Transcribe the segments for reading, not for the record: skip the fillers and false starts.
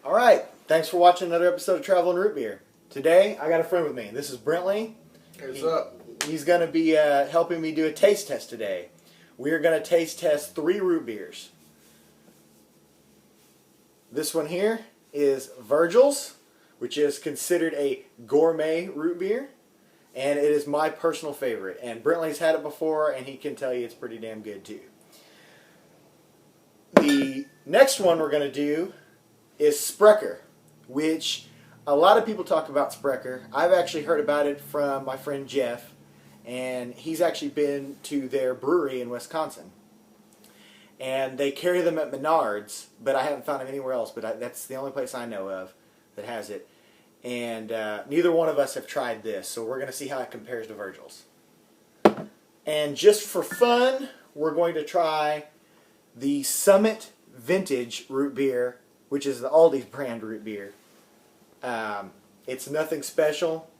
All right, thanks for watching another episode of Traveling Root Beer. Today, I got a friend with me. This is Brentlee. What's up? He's going to be helping me do a taste test today. We are going to taste test 3 root beers. This one here is Virgil's, which is considered a gourmet root beer, and it is my personal favorite. And Brentlee's had it before, and he can tell you it's pretty damn good too. The next one we're going to do is Sprecher, which a lot of people talk about Sprecher. I've actually heard about it from my friend Jeff, and he's actually been to their brewery in Wisconsin. And they carry them at Menards, but I haven't found them anywhere else, but that's the only place I know of that has it. And neither one of us have tried this, so we're going to see how it compares to Virgil's. And just for fun, we're going to try the Summit Vintage root beer, which is the Aldi brand root beer. It's nothing special.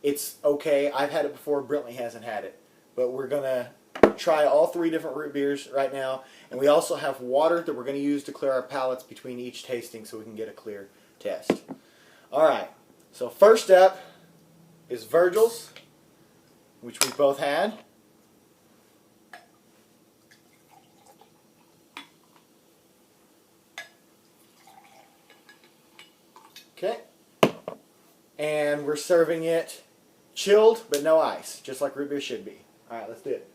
It's okay. I've had it before. Brentlee hasn't had it. But we're going to try all 3 different root beers right now. And we also have water that we're going to use to clear our palates between each tasting so we can get a clear test. Alright, so first up is Virgil's, which we both had. Okay. And we're serving it chilled, but no ice, just like root beer should be. Alright, let's do it.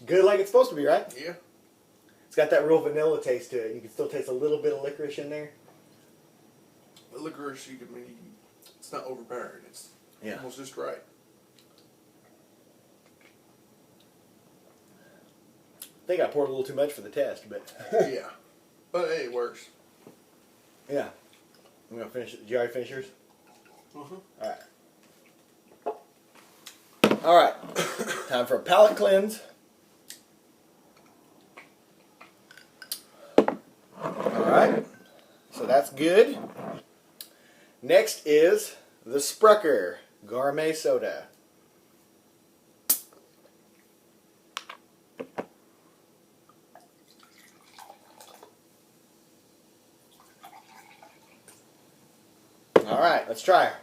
Good like it's supposed to be, right? Yeah. It's got that real vanilla taste to it. You can still taste a little bit of licorice in there. The licorice, it's not overpowering. It's almost just right. I think I poured a little too much for the test, but Yeah. But hey, it works. yeah. I'm gonna finish it. Did you already finish yours? Mm-hmm. Alright. Time for a palate cleanse. Alright. So that's good. Next is the Sprecher Gourmet Soda. Alright, let's try her.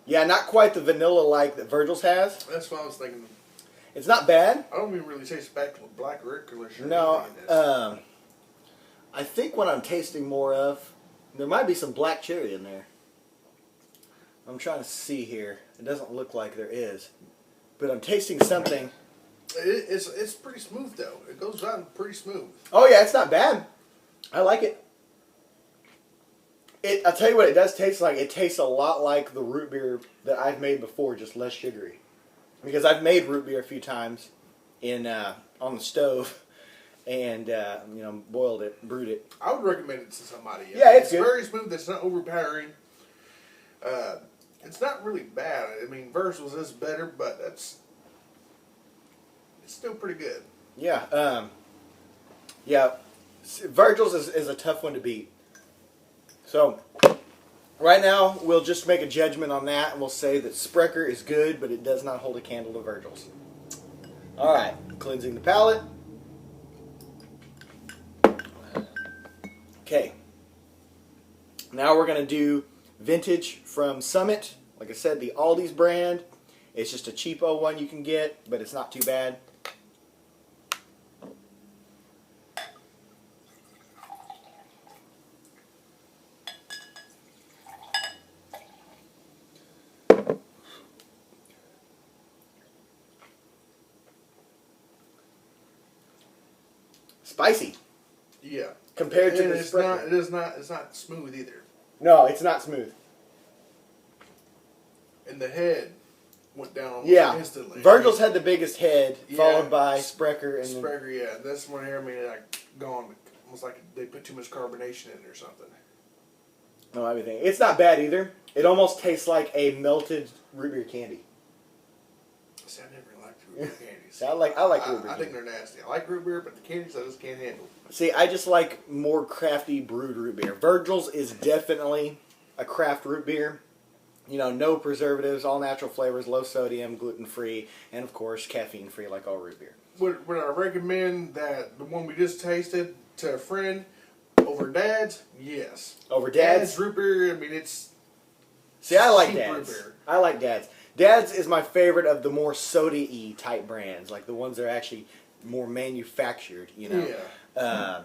Yeah, not quite the vanilla-like that Virgil's has. That's what I was thinking. It's not bad. I don't even really taste black licorice. No, I think what I'm tasting more of, there might be some black cherry in there. I'm trying to see here. It doesn't look like there is. But I'm tasting something. It's pretty smooth, though. It goes down pretty smooth. Oh, yeah, it's not bad. I like it. I'll tell you what it does taste like. It tastes a lot like the root beer that I've made before, just less sugary. Because I've made root beer a few times on the stove and boiled it, brewed it. I would recommend it to somebody. Yeah, it's good. Very smooth. It's not overpowering. It's not really bad. I mean, Virgil's is better, but it's still pretty good. Yeah, Virgil's is a tough one to beat. So, right now, we'll just make a judgment on that, and we'll say that Sprecher is good, but it does not hold a candle to Virgil's. Alright, cleansing the palate. Okay. Now we're going to do Vintage from Summit. Like I said, the Aldi's brand. It's just a cheapo one you can get, but it's not too bad. Spicy. Yeah. Compared to the Sprecher. It's not smooth either. No, it's not smooth. And the head went down instantly. Virgil's had the biggest head, followed by Sprecher. And Sprecher, yeah. This one here, like gone, almost like they put too much carbonation in it or something. No, everything. It's not bad either. It almost tastes like a melted root beer candy. See, I never liked root beer candies. I like root beer. I think they're nasty. I like root beer, but the candies I just can't handle. See, I just like more crafty brewed root beer. Virgil's is definitely a craft root beer. You know, no preservatives, all natural flavors, low sodium, gluten-free, and of course, caffeine-free like all root beer. Would I recommend that the one we just tasted to a friend over Dad's? Yes. Over Dad's? Root beer, I mean, it's... See, I like cheap Dad's. root beer. I like Dad's. Dad's is my favorite of the more soda-y type brands, like the ones that are actually more manufactured, you know. Yeah.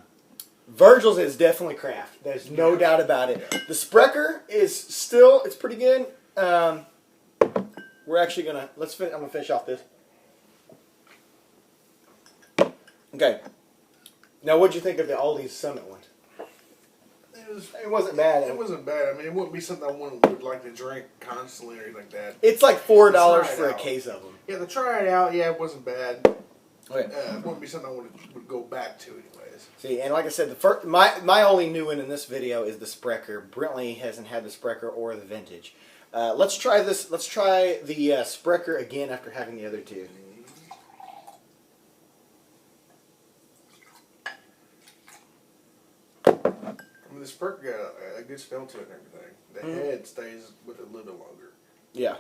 Virgil's is definitely craft. There's no doubt about it. The Sprecher is still, it's pretty good. We're actually going to, I'm going to finish off this. Okay. Now, what'd you think of the Aldi Summit one? It wasn't bad. It wasn't bad. I mean, it wouldn't be something I would like to drink constantly or anything like that. It's like $4 for a case of them. Yeah, to try it out, yeah, it wasn't bad. Okay. It wouldn't be something I would go back to anyways. See, and like I said, my only new one in this video is the Sprecher. Brentlee hasn't had the Sprecher or the vintage. Let's try this. Let's try the Sprecher again after having the other two. I mean, the Sprecher got a good smell to it and everything. The head stays with it a little bit longer. Yeah.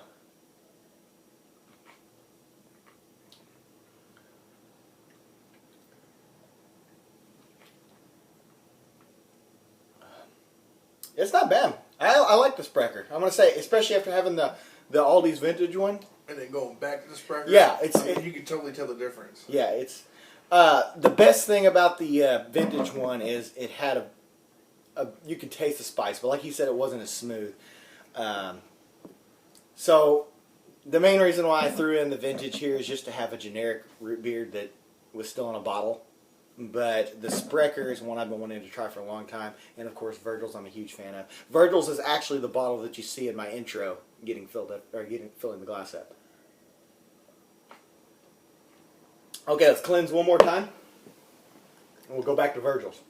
It's not bad. I like the Sprecher. I'm going to say, especially after having the Aldi's vintage one. And then going back to the Sprecher. Yeah, you can totally tell the difference. Yeah, it's the best thing about the vintage one is it had you could taste the spice, but like he said, it wasn't as smooth. So the main reason why I threw in the vintage here is just to have a generic root beer that was still in a bottle. But the Sprecher is one I've been wanting to try for a long time, and of course Virgil's I'm a huge fan of. Virgil's is actually the bottle that you see in my intro getting filled up or filling the glass up. Okay, let's cleanse one more time, and we'll go back to Virgil's.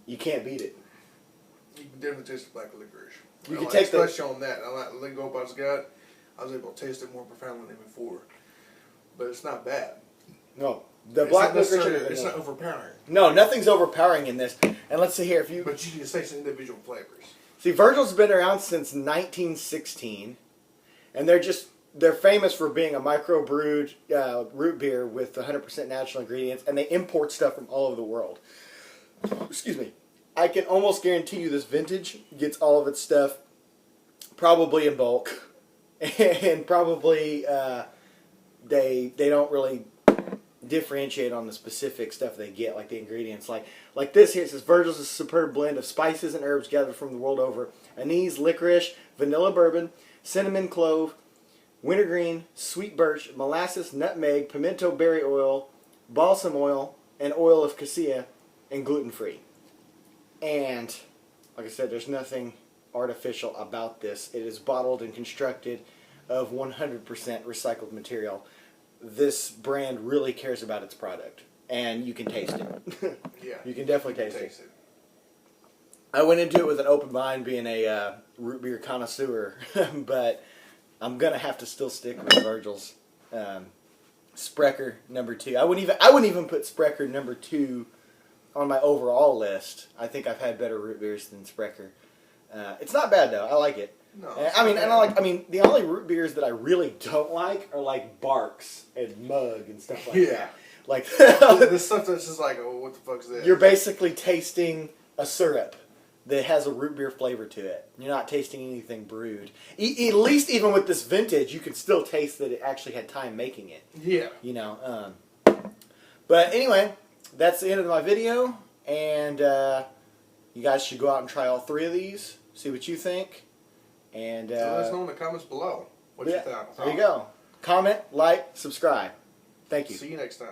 You can't beat it. You can definitely taste the black licorice. You can take the... Especially on that. I let go by Scott. I was able to taste it more profoundly than before. But it's not bad. No. The black licorice... It's not overpowering. No, nothing's overpowering in this. And let's see here. If you... But you can taste individual flavors. See, Virgil's been around since 1916. And they're famous for being a micro-brewed root beer with 100% natural ingredients. And they import stuff from all over the world. Excuse me. I can almost guarantee you this vintage gets all of its stuff probably in bulk. And probably they don't really differentiate on the specific stuff they get, like the ingredients. Like this here, it says Virgil's is a superb blend of spices and herbs gathered from the world over. Anise, licorice, vanilla bourbon, cinnamon clove, wintergreen, sweet birch, molasses, nutmeg, pimento berry oil, balsam oil, and oil of cassia, and gluten-free. And, like I said, there's nothing artificial about this. It is bottled and constructed of 100% recycled material. This brand really cares about its product. And you can taste it. Yeah. You can definitely taste it. I went into it with an open mind being a root beer connoisseur. But I'm going to have to still stick with Virgil's Sprecher number 2. I wouldn't even put Sprecher number 2 on my overall list. I think I've had better root beers than Sprecher. It's not bad though. I like it. No, the only root beers that I really don't like are like Barks and Mug and stuff like that. Like the stuff that's just like, oh, what the fuck's this? You're basically tasting a syrup that has a root beer flavor to it. You're not tasting anything brewed. At least even with this vintage, you can still taste that it actually had time making it. Yeah. You know. But anyway, that's the end of my video, and you guys should go out and try all 3 of these. See what you think. And let us know in the comments below what you thought. There you go. Comment, like, subscribe. Thank you. See you next time.